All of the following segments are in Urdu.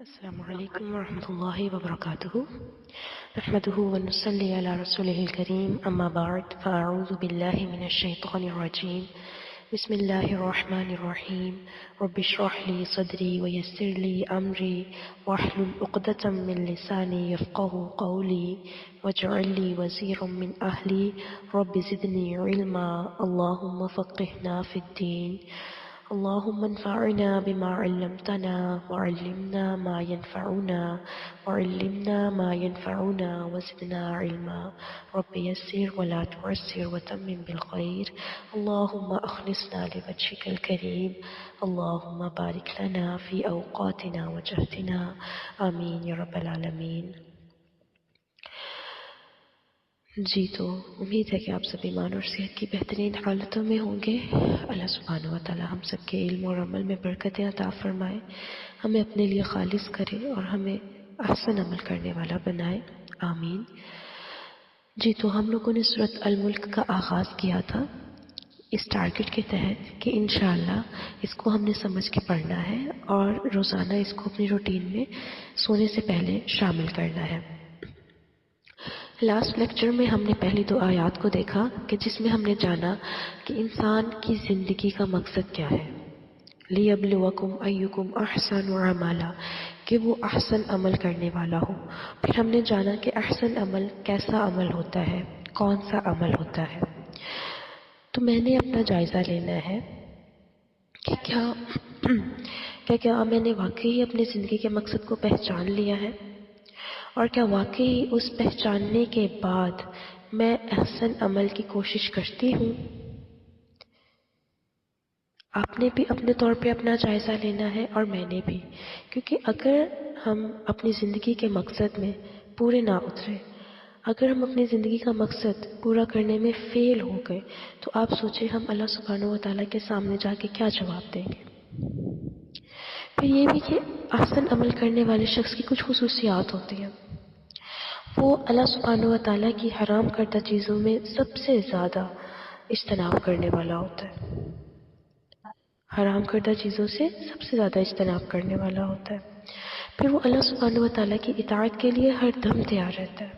السلام عليكم ورحمة الله وبركاته. نحمده ونصلي على رسوله الكريم، أما بعد، فأعوذ بالله من الشيطان الرجيم. بسم الله الرحمن الرحيم. رب اشرح لي صدري ويسر لي أمري واحلل عقدة من لساني يفقه قولي واجعل لي وزيرا من أهلي رب زدني علما اللهم فقهنا في الدين. اللهم انفعنا بما علمتنا وعلمنا ما ينفعنا وزدنا علما. رب يسر ولا تعسر وتمم بالخير. اللهم أخلصنا لوجهك الكريم. اللهم بارك لنا في أوقاتنا وجهدنا. آمین یا رب العالمین. جی تو امید ہے کہ آپ سب ایمان اور صحت کی بہترین حالتوں میں ہوں گے. اللہ سبحانہ و تعالی ہم سب کے علم اور عمل میں برکتیں عطا فرمائے، ہمیں اپنے لیے خالص کرے اور ہمیں احسن عمل کرنے والا بنائے. آمین. جی تو ہم لوگوں نے سورۃ الملک کا آغاز کیا تھا اس ٹارگٹ کے تحت کہ انشاءاللہ اس کو ہم نے سمجھ کے پڑھنا ہے اور روزانہ اس کو اپنی روٹین میں سونے سے پہلے شامل کرنا ہے. لاسٹ لیکچر میں ہم نے پہلی دو آیات کو دیکھا کہ جس میں ہم نے جانا کہ انسان کی زندگی کا مقصد کیا ہے. لِيَبْلُوَكُمْ أَيُّكُمْ أَحْسَنُ عَمَلًا، کہ وہ احسن عمل کرنے والا ہو. پھر ہم نے جانا کہ احسن عمل کیسا عمل ہوتا ہے، کون سا عمل ہوتا ہے. تو میں نے اپنا جائزہ لینا ہے کہ کیا میں نے واقعی اپنی زندگی کے مقصد کو پہچان لیا ہے، اور کیا واقعی اس پہچاننے کے بعد میں احسن عمل کی کوشش کرتی ہوں. آپ نے بھی اپنے طور پہ اپنا جائزہ لینا ہے اور میں نے بھی، کیونکہ اگر ہم اپنی زندگی کے مقصد میں پورے نہ اترے، اگر ہم اپنی زندگی کا مقصد پورا کرنے میں فیل ہو گئے، تو آپ سوچیں ہم اللہ سبحانہ و تعالیٰ کے سامنے جا کے کیا جواب دیں گے. پھر یہ بھی کہ احسن عمل کرنے والے شخص کی کچھ خصوصیات ہوتی ہیں. وہ اللہ سبحانہ و تعالیٰ کی حرام کردہ چیزوں میں سب سے زیادہ اجتناب کرنے والا ہوتا ہے. حرام کردہ چیزوں سے سب سے زیادہ اجتناب کرنے والا ہوتا ہے. پھر وہ اللہ سبحانہ و تعالیٰ کی اطاعت کے لیے ہر دم تیار رہتا ہے.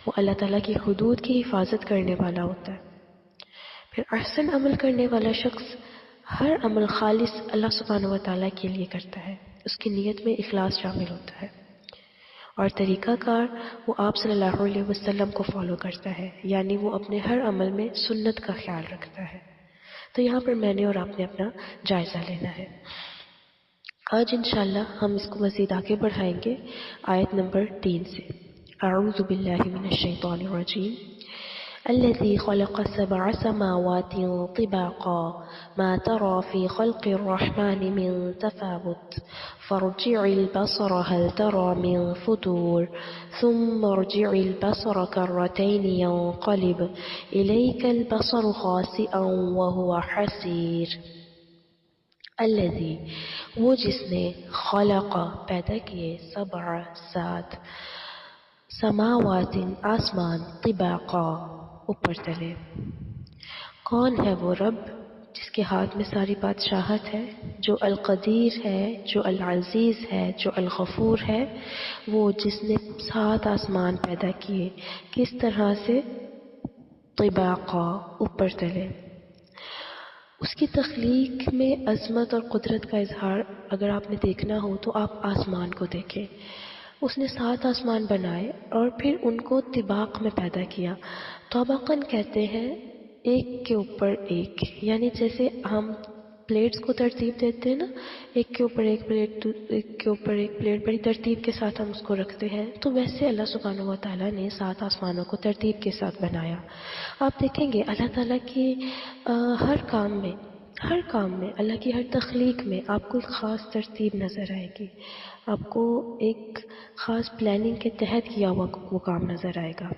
وہ اللہ تعالیٰ کی حدود کی حفاظت کرنے والا ہوتا ہے. پھر احسن عمل کرنے والا شخص ہر عمل خالص اللہ سبحانہ و تعالیٰ کے لیے کرتا ہے، اس کی نیت میں اخلاص شامل ہوتا ہے. اور طریقہ کار وہ آپ صلی اللہ علیہ وسلم کو فالو کرتا ہے، یعنی وہ اپنے ہر عمل میں سنت کا خیال رکھتا ہے. تو یہاں پر میں نے اور آپ نے اپنا جائزہ لینا ہے. آج انشاءاللہ ہم اس کو مزید آگے بڑھائیں گے آیت نمبر 3 سے. اعوذ باللہ من الشیطان الرجیم. الذي خلق 7 سماوات طباقا ما ترى في خلق الرحمن من تفاوت فارجع البصر هل ترى من فطور ثم ارجع البصر كرتين ينقلب إليك البصر خاسئا وهو حسير. الذي، وہ جس نے خلق پیدا کیے 7 سماوات آسمان طباقا اوپر تلے. کون ہے وہ رب جس کے ہاتھ میں ساری بادشاہت ہے، جو القدیر ہے، جو العزیز ہے، جو الغفور ہے. وہ جس نے 7 آسمان پیدا کیے کس طرح سے؟ طباقا اوپر تلے. اس کی تخلیق میں عظمت اور قدرت کا اظہار اگر آپ نے دیکھنا ہو تو آپ آسمان کو دیکھیں. اس نے 7 آسمان بنائے اور پھر ان کو طباق میں پیدا کیا. طبقاً کہتے ہیں ایک کے اوپر ایک، یعنی جیسے ہم پلیٹس کو ترتیب دیتے ہیں نا، ایک کے اوپر ایک پلیٹ، ایک کے اوپر ایک پلیٹ بڑی ترتیب کے ساتھ ہم اس کو رکھتے ہیں. تو ویسے اللہ سبحانہ و تعالیٰ نے 7 آسمانوں کو ترتیب کے ساتھ بنایا. آپ دیکھیں گے اللہ تعالیٰ کی ہر کام میں اللہ کی ہر تخلیق میں آپ کو ایک خاص ترتیب نظر آئے گی، آپ کو ایک خاص پلاننگ کے تحت کیا ہوا وہ کام نظر آئے گا.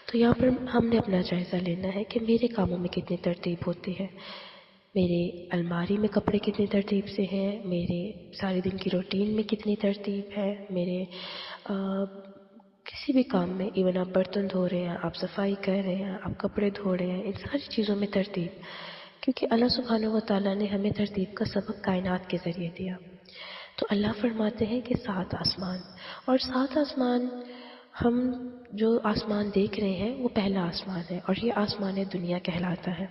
تو یہاں پر ہم نے اپنا جائزہ لینا ہے کہ میرے کاموں میں کتنی ترتیب ہوتی ہے، میرے الماری میں کپڑے کتنی ترتیب سے ہیں، میرے سارے دن کی روٹین میں کتنی ترتیب ہے، میرے کسی بھی کام میں، ایون آپ برتن دھو رہے ہیں، آپ صفائی کر رہے ہیں، آپ کپڑے دھو رہے ہیں، ان ساری چیزوں میں ترتیب، کیونکہ اللہ سبحانہ و تعالیٰ نے ہمیں ترتیب کا سبق کائنات کے ذریعے دیا. تو اللہ فرماتے ہیں کہ 7 آسمان، اور 7 آسمان، ہم جو آسمان دیکھ رہے ہیں وہ پہلا آسمان ہے، اور یہ آسمان دنیا کہلاتا ہے.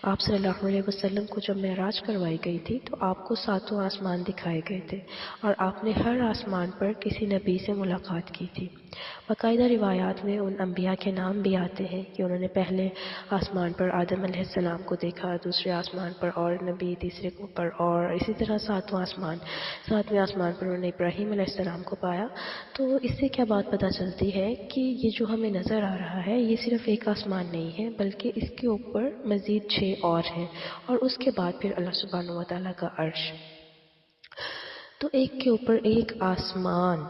آپ صلی اللہ علیہ وسلم کو جب معراج کروائی گئی تھی تو آپ کو 7 آسمان دکھائے گئے تھے، اور آپ نے ہر آسمان پر کسی نبی سے ملاقات کی تھی. باقاعدہ روایات میں ان انبیاء کے نام بھی آتے ہیں کہ انہوں نے پہلے آسمان پر آدم علیہ السلام کو دیکھا، دوسرے آسمان پر اور نبی، تیسرے پر اور اسی طرح 7ویں آسمان پر انہوں نے ابراہیم علیہ السلام کو پایا. تو اس سے کیا بات پتہ چلتی ہے کہ یہ جو ہمیں نظر آ رہا ہے یہ صرف ایک آسمان نہیں ہے، بلکہ اس کے اوپر مزید 6 اور ہیں، اور اس کے بعد پھر اللہ سبحانہ و تعالیٰ کا عرش. تو ایک کے اوپر ایک آسمان.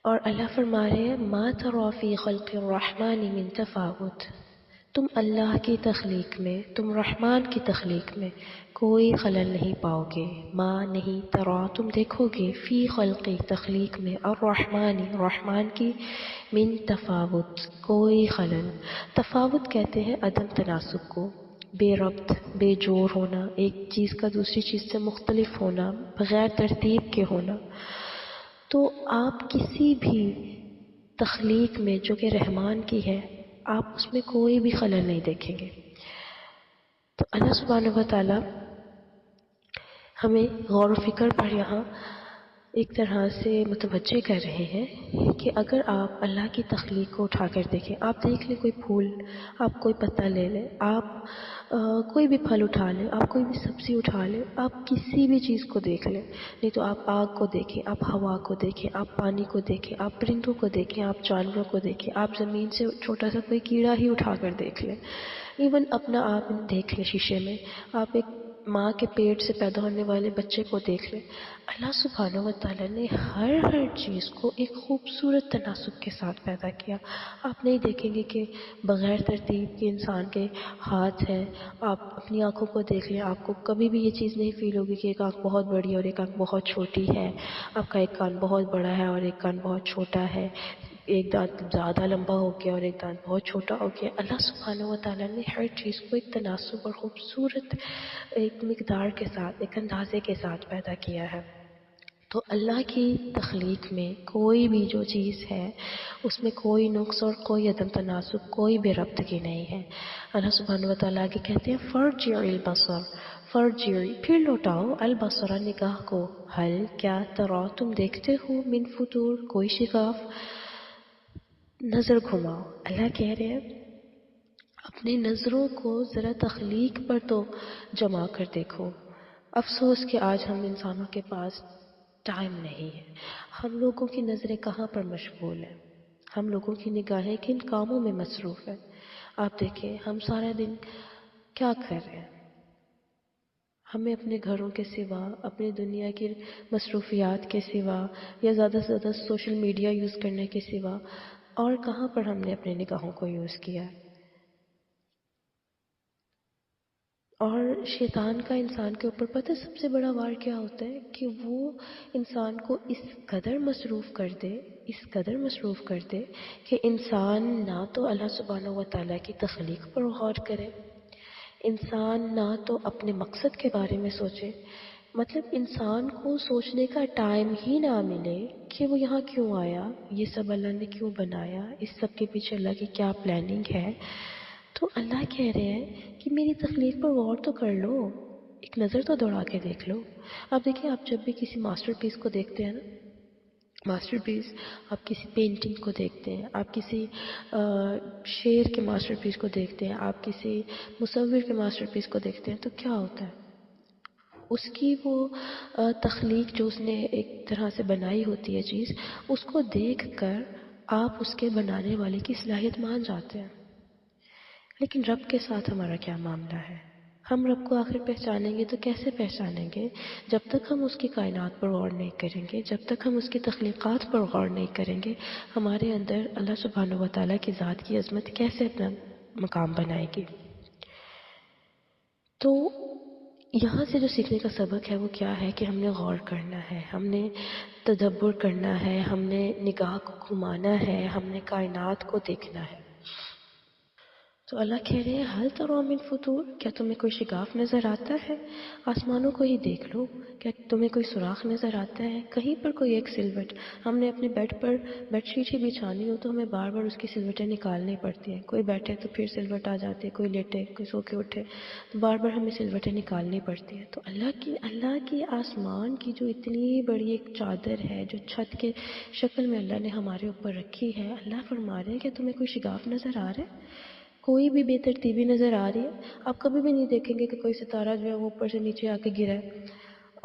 اور اللہ فرما رہے ہیں ما تری فی خلق الرحمن من تفاوت، تم اللہ کی تخلیق میں، تم رحمان کی تخلیق میں کوئی خلل نہیں پاؤ گے. ما نہیں، ترا تم دیکھو گے، فی خلقی تخلیق میں، الرحمانی رحمان کی، من تفاوت کوئی خلل. تفاوت کہتے ہیں عدم تناسب کو، بے ربط، بے جوڑ ہونا، ایک چیز کا دوسری چیز سے مختلف ہونا، بغیر ترتیب کے ہونا. تو آپ کسی بھی تخلیق میں جو کہ رحمان کی ہے، آپ اس میں کوئی بھی خلل نہیں دیکھیں گے. تو اللہ سبحانہ و تعالیٰ ہمیں غور و فکر پر یہاں ایک طرح سے متوجہ کر رہے ہیں کہ اگر آپ اللہ کی تخلیق کو اٹھا کر دیکھیں، آپ دیکھ لیں کوئی پھول، آپ کوئی پتا لے لیں، آپ کوئی بھی پھل اٹھا لیں، آپ کوئی بھی سبزی اٹھا لیں، آپ کسی بھی چیز کو دیکھ لیں، نہیں تو آپ آگ کو دیکھیں، آپ ہوا کو دیکھیں، آپ پانی کو دیکھیں، آپ پرندوں کو دیکھیں، آپ جانوروں کو دیکھیں، آپ زمین سے چھوٹا سا کوئی کیڑا ہی اٹھا کر دیکھ لیں، ایون اپنا آپ دیکھ لیں شیشے میں، آپ ایک ماں کے پیٹ سے پیدا ہونے والے بچے کو دیکھ لیں. اللہ سبحانہ و تعالیٰ نے ہر چیز کو ایک خوبصورت تناسب کے ساتھ پیدا کیا. آپ نہیں دیکھیں گے کہ بغیر ترتیب کے انسان کے ہاتھ ہیں. آپ اپنی آنکھوں کو دیکھ لیں، آپ کو کبھی بھی یہ چیز نہیں فیل ہوگی کہ ایک آنکھ بہت بڑی اور ایک آنکھ بہت چھوٹی ہے، آپ کا ایک کان بہت بڑا ہے اور ایک کان بہت چھوٹا ہے، ایک دانت زیادہ لمبا ہو گیا اور ایک دانت بہت چھوٹا ہو گیا. اللہ سبحانہ و تعالیٰ نے ہر چیز کو ایک تناسب اور خوبصورت ایک مقدار کے ساتھ، ایک اندازے کے ساتھ پیدا کیا ہے. تو اللہ کی تخلیق میں کوئی بھی جو چیز ہے اس میں کوئی نقص اور کوئی عدم تناسب، کوئی بے ربطگی نہیں ہے. اللہ سبحانہ و تعالیٰ آگے کہتے ہیں فرجعی البصر، فرجعی پھر لوٹاؤ، البصر نگاہ کو، حل کیا، ترا تم دیکھتے ہو، من فطور کوئی شگاف، نظر گھماؤ. اللہ کہہ رہے ہیں اپنی نظروں کو ذرا تخلیق پر تو جما کر دیکھو. افسوس کہ آج ہم انسانوں کے پاس ٹائم نہیں ہے. ہم لوگوں کی نظریں کہاں پر مشغول ہیں، ہم لوگوں کی نگاہیں کن کاموں میں مصروف ہیں. آپ دیکھیں ہم سارا دن کیا کر رہے ہیں، ہمیں اپنے گھروں کے سوا، اپنی دنیا کی مصروفیات کے سوا، یا زیادہ سے زیادہ سوشل میڈیا یوز کرنے کے سوا اور کہاں پر ہم نے اپنے نگاہوں کو یوز کیا ہے. اور شیطان کا انسان کے اوپر پتہ سب سے بڑا وار کیا ہوتا ہے کہ وہ انسان کو اس قدر مصروف کر دے، اس قدر مصروف کر دے کہ انسان نہ تو اللہ سبحانہ و تعالیٰ کی تخلیق پر غور کرے، انسان نہ تو اپنے مقصد کے بارے میں سوچے. مطلب انسان کو سوچنے کا ٹائم ہی نہ ملے کہ وہ یہاں کیوں آیا، یہ سب اللہ نے کیوں بنایا، اس سب کے پیچھے اللہ کی کیا پلاننگ ہے. تو اللہ کہہ رہے ہیں کہ میری تخلیق پر غور تو کر لو، ایک نظر تو دوڑا کے دیکھ لو. آپ دیکھیں، آپ جب بھی کسی ماسٹر پیس کو دیکھتے ہیں نا، ماسٹر پیس، آپ کسی پینٹنگ کو دیکھتے ہیں، آپ کسی شعر کے ماسٹر پیس کو دیکھتے ہیں، آپ کسی مصور کے ماسٹر پیس کو دیکھتے ہیں، تو کیا ہوتا ہے اس کی وہ تخلیق جو اس نے ایک طرح سے بنائی ہوتی ہے چیز، اس کو دیکھ کر آپ اس کے بنانے والے کی صلاحیت مان جاتے ہیں. لیکن رب کے ساتھ ہمارا کیا معاملہ ہے؟ ہم رب کو آخر پہچانیں گے تو کیسے پہچانیں گے؟ جب تک ہم اس کی کائنات پر غور نہیں کریں گے، جب تک ہم اس کی تخلیقات پر غور نہیں کریں گے، ہمارے اندر اللہ سبحانہ و تعالیٰ کی ذات کی عظمت کیسے اپنا مقام بنائے گی؟ تو یہاں سے جو سیکھنے کا سبق ہے وہ کیا ہے کہ ہم نے غور کرنا ہے، ہم نے تدبر کرنا ہے، ہم نے نگاہ کو گھمانا ہے، ہم نے کائنات کو دیکھنا ہے۔ تو اللہ کہہ رہے ہیں حل ترا من فطور، کیا تمہیں کوئی شگاف نظر آتا ہے؟ آسمانوں کو ہی دیکھ لو، کیا تمہیں کوئی سوراخ نظر آتا ہے؟ کہیں پر کوئی ایک سلوٹ، ہم نے اپنے بیڈ پر بیڈ شیٹ ہی بچھانی ہو تو ہمیں بار بار اس کی سلوٹیں نکالنی پڑتی ہیں، کوئی بیٹھے تو پھر سلوٹ آ جاتی ہے، کوئی لیٹے، کوئی سو کے اٹھے تو بار بار ہمیں سلوٹیں نکالنی پڑتی ہیں۔ تو اللہ کی آسمان کی جو اتنی بڑی ایک چادر ہے جو چھت کے شکل میں اللہ نے ہمارے اوپر رکھی ہے، اللہ فرما رہے ہیں کہ تمہیں کوئی شگاف نظر آ رہا ہے؟ کوئی بھی بے ترتیبی نظر آ رہی ہے؟ آپ کبھی بھی نہیں دیکھیں گے کہ کوئی ستارہ جو ہے وہ اوپر سے نیچے آ کے گرا ہے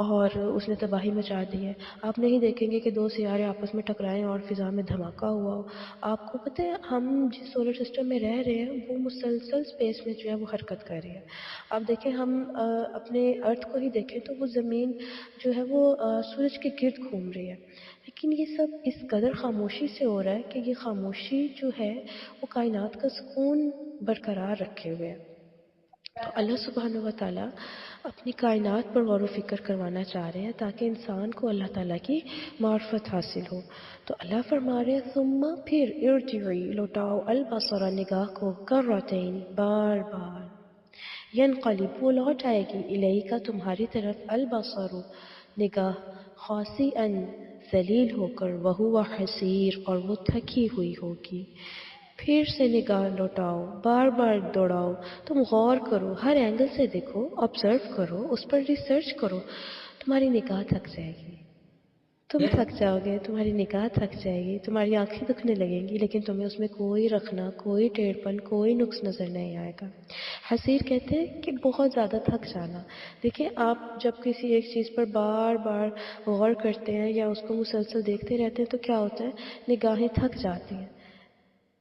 اور اس نے تباہی مچا دی ہے۔ آپ نہیں دیکھیں گے کہ دو سیارے آپس میں ٹکرائیں اور فضا میں دھماکہ ہوا ہو۔ آپ کو پتہ ہے ہم جس سولر سسٹم میں رہ رہے ہیں وہ مسلسل اسپیس میں جو ہے وہ حرکت کر رہی ہے۔ آپ دیکھیں ہم اپنے ارتھ کو ہی دیکھیں تو وہ زمین جو ہے وہ سورج کے گرد گھوم رہی ہے، لیکن یہ سب اس قدر خاموشی سے ہو رہا ہے کہ یہ خاموشی جو ہے وہ کائنات کا سکون برقرار رکھے ہوئے ہے۔ تو اللہ سبحانہ و تعالیٰ اپنی کائنات پر غور و فکر کروانا چاہ رہے ہیں تاکہ انسان کو اللہ تعالیٰ کی معرفت حاصل ہو۔ تو اللہ فرما رہے ہیں ثم پھر ارجعی لوٹاؤ البصر نگاہ کو کرتین بار بار، ینقلب وہ لوٹ آئے گی الیکا تمہاری طرف البصر نگاہ خاسئا ذلیل ہو کر وہو حسیر اور وہ تھکی ہوئی ہوگی۔ پھر سے نگاہ لوٹاؤ، بار بار دوڑاؤ، تم غور کرو، ہر اینگل سے دیکھو، آبزرو کرو، اس پر ریسرچ کرو، تمہاری نگاہ تھک جائے گی، تم تھک جاؤ گے، تمہاری نگاہ تھک جائے گی، تمہاری آنکھیں دکھنے لگیں گی، لیکن تمہیں اس میں کوئی رکھنا، کوئی ٹیڑھپن، کوئی نقص نظر نہیں آئے گا۔ حسیر کہتے ہیں کہ بہت زیادہ تھک جانا۔ دیکھیں آپ جب کسی ایک چیز پر بار بار غور کرتے ہیں یا اس کو مسلسل دیکھتے رہتے ہیں تو کیا ہوتا ہے، نگاہیں تھک جاتی ہیں،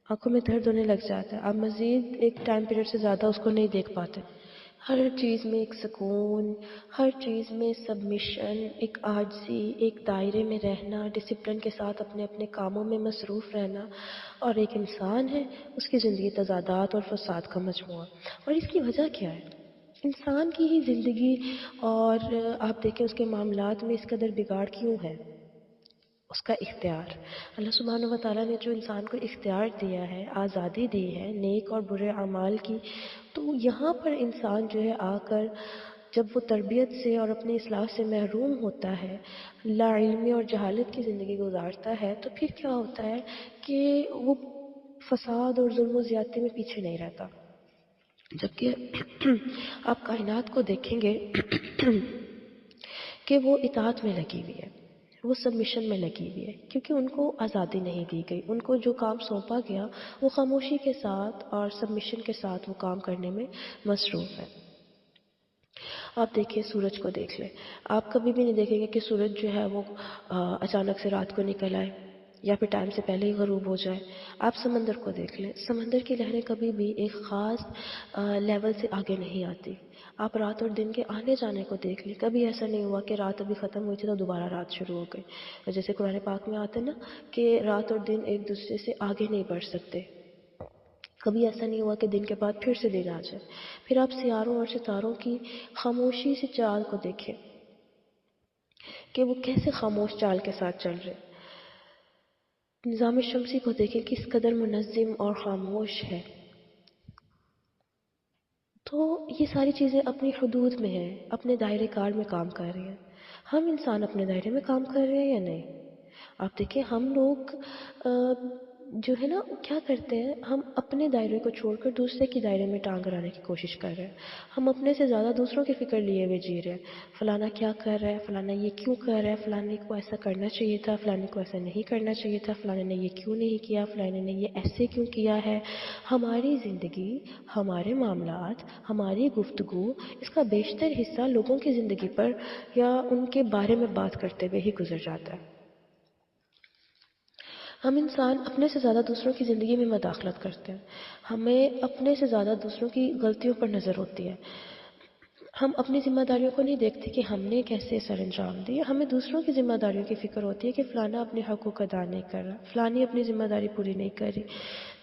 آنکھوں میں درد ہونے لگ جاتا ہے، آپ مزید ایک ٹائم پیریڈ سے زیادہ اس کو نہیں دیکھ پاتے۔ ہر چیز میں ایک سکون، ہر چیز میں سبمیشن، ایک عاجزی، ایک دائرے میں رہنا، ڈسپلن کے ساتھ اپنے اپنے کاموں میں مصروف رہنا، اور ایک انسان ہے اس کی زندگی تضادات اور فساد کا مجموعہ۔ اور اس کی وجہ کیا ہے؟ انسان کی ہی زندگی اور آپ دیکھیں اس کے معاملات میں اس قدر بگاڑ کیوں ہے؟ اس کا اختیار، اللہ سبحانہ و تعالیٰ نے جو انسان کو اختیار دیا ہے، آزادی دی ہے نیک اور برے اعمال کی، تو یہاں پر انسان جو ہے آ کر جب وہ تربیت سے اور اپنی اصلاح سے محروم ہوتا ہے، لا علمی اور جہالت کی زندگی گزارتا ہے، تو پھر کیا ہوتا ہے کہ وہ فساد اور ظلم و زیادتی میں پیچھے نہیں رہتا، جبکہ آپ کائنات کو دیکھیں گے کہ وہ اطاعت میں لگی ہوئی ہے، وہ سبمیشن میں لگی ہوئی ہے، کیونکہ ان کو آزادی نہیں دی گئی، ان کو جو کام سونپا گیا وہ خاموشی کے ساتھ اور سبمیشن کے ساتھ وہ کام کرنے میں مصروف ہے۔ آپ دیکھیں سورج کو دیکھ لیں، آپ کبھی بھی نہیں دیکھیں گے کہ سورج جو ہے وہ اچانک سے رات کو نکل آئے یا پھر ٹائم سے پہلے ہی غروب ہو جائے۔ آپ سمندر کو دیکھ لیں، سمندر کی لہریں کبھی بھی ایک خاص لیول سے آگے نہیں آتی۔ آپ رات اور دن کے آنے جانے کو دیکھ لیں، کبھی ایسا نہیں ہوا کہ رات ابھی ختم ہوئی تھی تو دوبارہ رات شروع ہو گئی، جیسے قرآن پاک میں آتا ہے نا کہ رات اور دن ایک دوسرے سے آگے نہیں بڑھ سکتے، کبھی ایسا نہیں ہوا کہ دن کے بعد پھر سے دن آ جائے۔ پھر آپ سیاروں اور ستاروں کی خاموشی سے چال کو دیکھیں کہ وہ کیسے خاموش چال کے ساتھ چل رہے، نظام شمسی کو دیکھیں کس قدر منظم اور خاموش ہے۔ تو یہ ساری چیزیں اپنی حدود میں ہیں، اپنے دائرے کار میں کام کر رہی ہیں۔ ہم انسان اپنے دائرے میں کام کر رہے ہیں یا نہیں؟ آپ دیکھیں ہم لوگ جو ہے نا کیا کرتے ہیں، ہم اپنے دائرے کو چھوڑ کر دوسرے کی دائرے میں ٹانگ اڑانے کی کوشش کر رہے ہیں، ہم اپنے سے زیادہ دوسروں کی فکر لیے ہوئے جی رہے ہیں، فلانا کیا کر رہا ہے، فلانا یہ کیوں کر رہا ہے، فلانے کو ایسا کرنا چاہیے تھا، فلانے کو ایسا نہیں کرنا چاہیے تھا، فلانے نے یہ کیوں نہیں کیا، فلانے نے یہ ایسے کیوں کیا ہے۔ ہماری زندگی، ہمارے معاملات، ہماری گفتگو، اس کا بیشتر حصہ لوگوں کی زندگی پر یا ان کے بارے میں بات کرتے ہوئے ہی گزر جاتا ہے۔ ہم انسان اپنے سے زیادہ دوسروں کی زندگی میں مداخلت کرتے ہیں، ہمیں اپنے سے زیادہ دوسروں کی غلطیوں پر نظر ہوتی ہے، ہم اپنی ذمہ داریوں کو نہیں دیکھتے کہ ہم نے کیسے سر انجام دی، ہمیں دوسروں کی ذمہ داریوں کی فکر ہوتی ہے کہ فلانا اپنے حقوق ادا نہیں کر رہا، فلانی اپنی ذمہ داری پوری نہیں کر رہی۔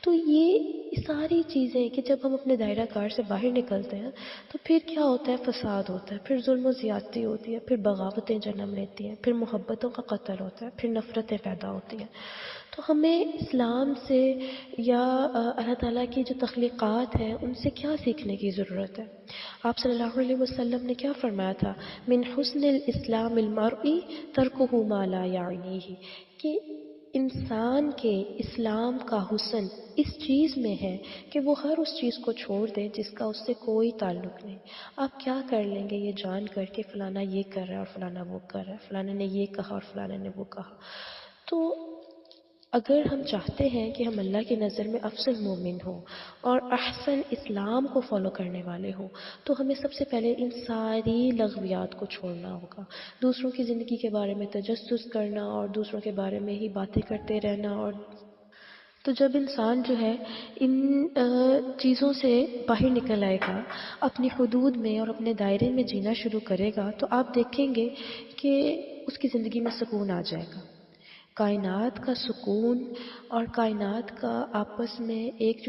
تو یہ ساری چیزیں کہ جب ہم اپنے دائرہ کار سے باہر نکلتے ہیں تو پھر کیا ہوتا ہے، فساد ہوتا ہے، پھر ظلم و زیادتی ہوتی ہے، پھر بغاوتیں جنم لیتی ہیں، پھر محبتوں کا قتل ہوتا ہے، پھر نفرتیں پیدا ہوتی ہیں۔ تو ہمیں اسلام سے یا اللہ تعالیٰ کی جو تخلیقات ہیں ان سے کیا سیکھنے کی ضرورت ہے؟ آپ صلی اللہ علیہ وسلم نے کیا فرمایا تھا؟ من حسن الاسلام المرئی ترکہ ما لا یعنیہ، کہ انسان کے اسلام کا حسن اس چیز میں ہے کہ وہ ہر اس چیز کو چھوڑ دے جس کا اس سے کوئی تعلق نہیں۔ آپ کیا کر لیں گے یہ جان کر کے فلانا یہ کر رہا ہے اور فلانا وہ کر رہا ہے، فلانے نے یہ کہا اور فلانے نے وہ کہا؟ تو اگر ہم چاہتے ہیں کہ ہم اللہ کی نظر میں افضل مومن ہوں اور احسن اسلام کو فالو کرنے والے ہوں، تو ہمیں سب سے پہلے ان ساری لغویات کو چھوڑنا ہوگا، دوسروں کی زندگی کے بارے میں تجسس کرنا اور دوسروں کے بارے میں ہی باتیں کرتے رہنا۔ اور تو جب انسان جو ہے ان چیزوں سے باہر نکل آئے گا، اپنی حدود میں اور اپنے دائرے میں جینا شروع کرے گا، تو آپ دیکھیں گے کہ اس کی زندگی میں سکون آ جائے گا۔ کائنات کا سکون اور کائنات کا آپس میں ایک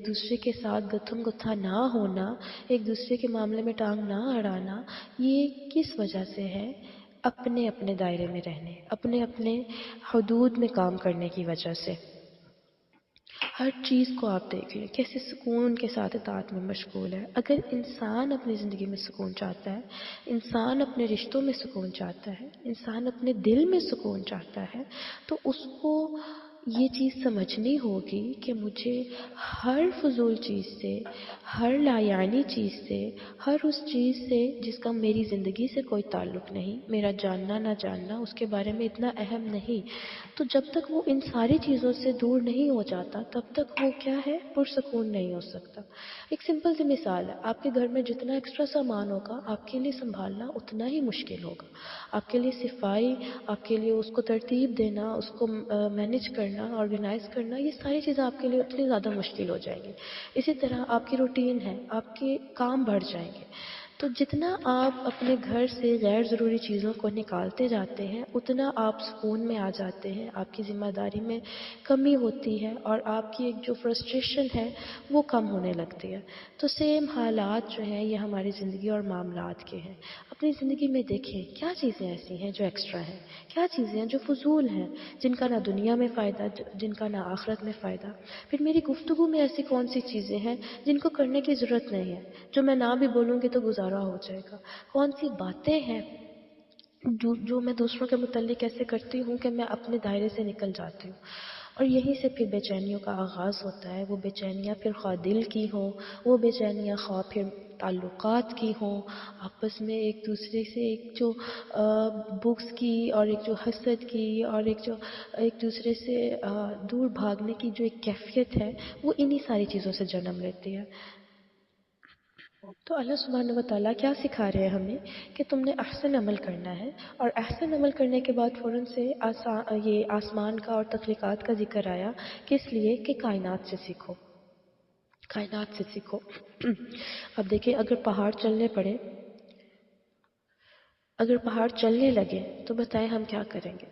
دوسرے کے ساتھ گتھم گتھا نہ ہونا، ایک دوسرے کے معاملے میں ٹانگ نہ اڑانا، یہ کس وجہ سے ہے؟ اپنے اپنے دائرے میں رہنے، اپنے اپنے حدود میں کام کرنے کی وجہ سے۔ ہر چیز کو آپ دیکھ لیں کیسے سکون کے ساتھ اطاعت میں مشغول ہے۔ اگر انسان اپنی زندگی میں سکون چاہتا ہے، انسان اپنے رشتوں میں سکون چاہتا ہے، انسان اپنے دل میں سکون چاہتا ہے، تو اس کو یہ چیز سمجھنی ہوگی کہ مجھے ہر فضول چیز سے، ہر لایعنی چیز سے، ہر اس چیز سے جس کا میری زندگی سے کوئی تعلق نہیں، میرا جاننا نہ جاننا اس کے بارے میں اتنا اہم نہیں، تو جب تک وہ ان ساری چیزوں سے دور نہیں ہو جاتا تب تک وہ کیا ہے، پرسکون نہیں ہو سکتا۔ ایک سمپل سی مثال ہے، آپ کے گھر میں جتنا ایکسٹرا سامان ہوگا آپ کے لیے سنبھالنا اتنا ہی مشکل ہوگا، آپ کے لیے صفائی، آپ کے لیے اس کو ترتیب دینا، اس کو مینیج کرنا، آرگنائز کرنا، یہ ساری چیزیں آپ کے لیے اتنی زیادہ مشکل ہو جائیں گی۔ اسی طرح آپ کی روٹین ہے، آپ کے کام بڑھ جائیں گے۔ تو جتنا آپ اپنے گھر سے غیر ضروری چیزوں کو نکالتے جاتے ہیں اتنا آپ سکون میں آ جاتے ہیں، آپ کی ذمہ داری میں کمی ہوتی ہے اور آپ کی ایک جو فرسٹریشن ہے وہ کم ہونے لگتی ہے۔ تو سیم حالات جو ہیں یہ ہماری زندگی اور معاملات کے ہیں۔ اپنی زندگی میں دیکھیں کیا چیزیں ایسی ہیں جو ایکسٹرا ہیں، کیا چیزیں ہیں جو فضول ہیں، جن کا نہ دنیا میں فائدہ، جن کا نہ آخرت میں فائدہ۔ پھر میری گفتگو میں ایسی کون سی چیزیں ہیں جن کو کرنے کی ضرورت نہیں ہے، جو میں نہ بھی بولوں گی تو گزارا ہو جائے گا؟ کون سی باتیں ہیں جو میں دوسروں کے متعلق ایسے کرتی ہوں کہ میں اپنے دائرے سے نکل جاتی ہوں؟ اور یہیں سے پھر بے چینیوں کا آغاز ہوتا ہے۔ وہ بے چینیاں پھر خواہ دل کی ہوں، وہ بے چینیاں خواہ پھر تعلقات کی ہوں، آپس میں ایک دوسرے سے ایک جو بغض کی اور ایک جو حسد کی اور ایک دوسرے سے دور بھاگنے کی جو ایک کیفیت ہے، وہ انہی ساری چیزوں سے جنم لیتی ہے۔ تو اللہ سبحانہ و تعالیٰ کیا سکھا رہے ہیں ہمیں کہ تم نے احسن عمل کرنا ہے، اور احسن عمل کرنے کے بعد فوراً سے یہ آسمان کا اور تخلیقات کا ذکر آیا، کس لیے کہ کائنات سے سیکھو، کائنات سے سیکھو۔ اب دیکھیں اگر پہاڑ چلنے لگے تو بتائیں ہم کیا کریں گے؟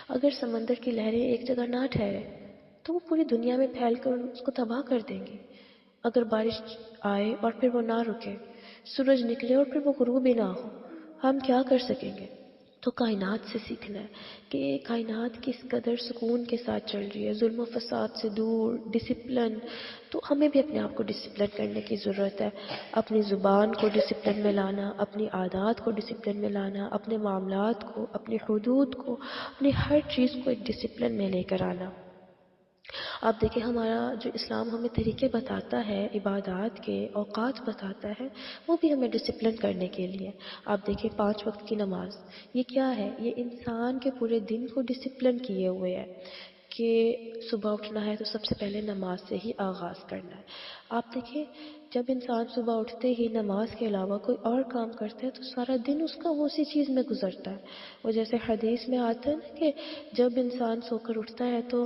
اگر سمندر کی لہریں ایک جگہ نہ ٹھہرے تو وہ پوری دنیا میں پھیل کر اس کو تباہ کر دیں گی۔ اگر بارش آئے اور پھر وہ نہ رکے، سورج نکلے اور پھر وہ غروب ہی نہ ہو، ہم کیا کر سکیں گے؟ تو کائنات سے سیکھنا ہے کہ کائنات کس قدر سکون کے ساتھ چل رہی ہے، ظلم و فساد سے دور، ڈسپلن۔ تو ہمیں بھی اپنے آپ کو ڈسپلن کرنے کی ضرورت ہے، اپنی زبان کو ڈسپلن میں لانا، اپنی عادات کو ڈسپلن میں لانا، اپنے معاملات کو، اپنی حدود کو، اپنی ہر چیز کو ایک ڈسپلن میں لے کر آنا۔ آپ دیکھیں ہمارا جو اسلام ہمیں طریقے بتاتا ہے، عبادات کے اوقات بتاتا ہے، وہ بھی ہمیں ڈسپلن کرنے کے لیے۔ آپ دیکھیں 5 وقت کی نماز، یہ کیا ہے؟ یہ انسان کے پورے دن کو ڈسپلن کیے ہوئے ہے کہ صبح اٹھنا ہے تو سب سے پہلے نماز سے ہی آغاز کرنا ہے۔ آپ دیکھیں جب انسان صبح اٹھتے ہی نماز کے علاوہ کوئی اور کام کرتا ہے تو سارا دن اس کا وہ اسی چیز میں گزرتا ہے۔ وہ جیسے حدیث میں آتا ہے نا کہ جب انسان سو کر اٹھتا ہے تو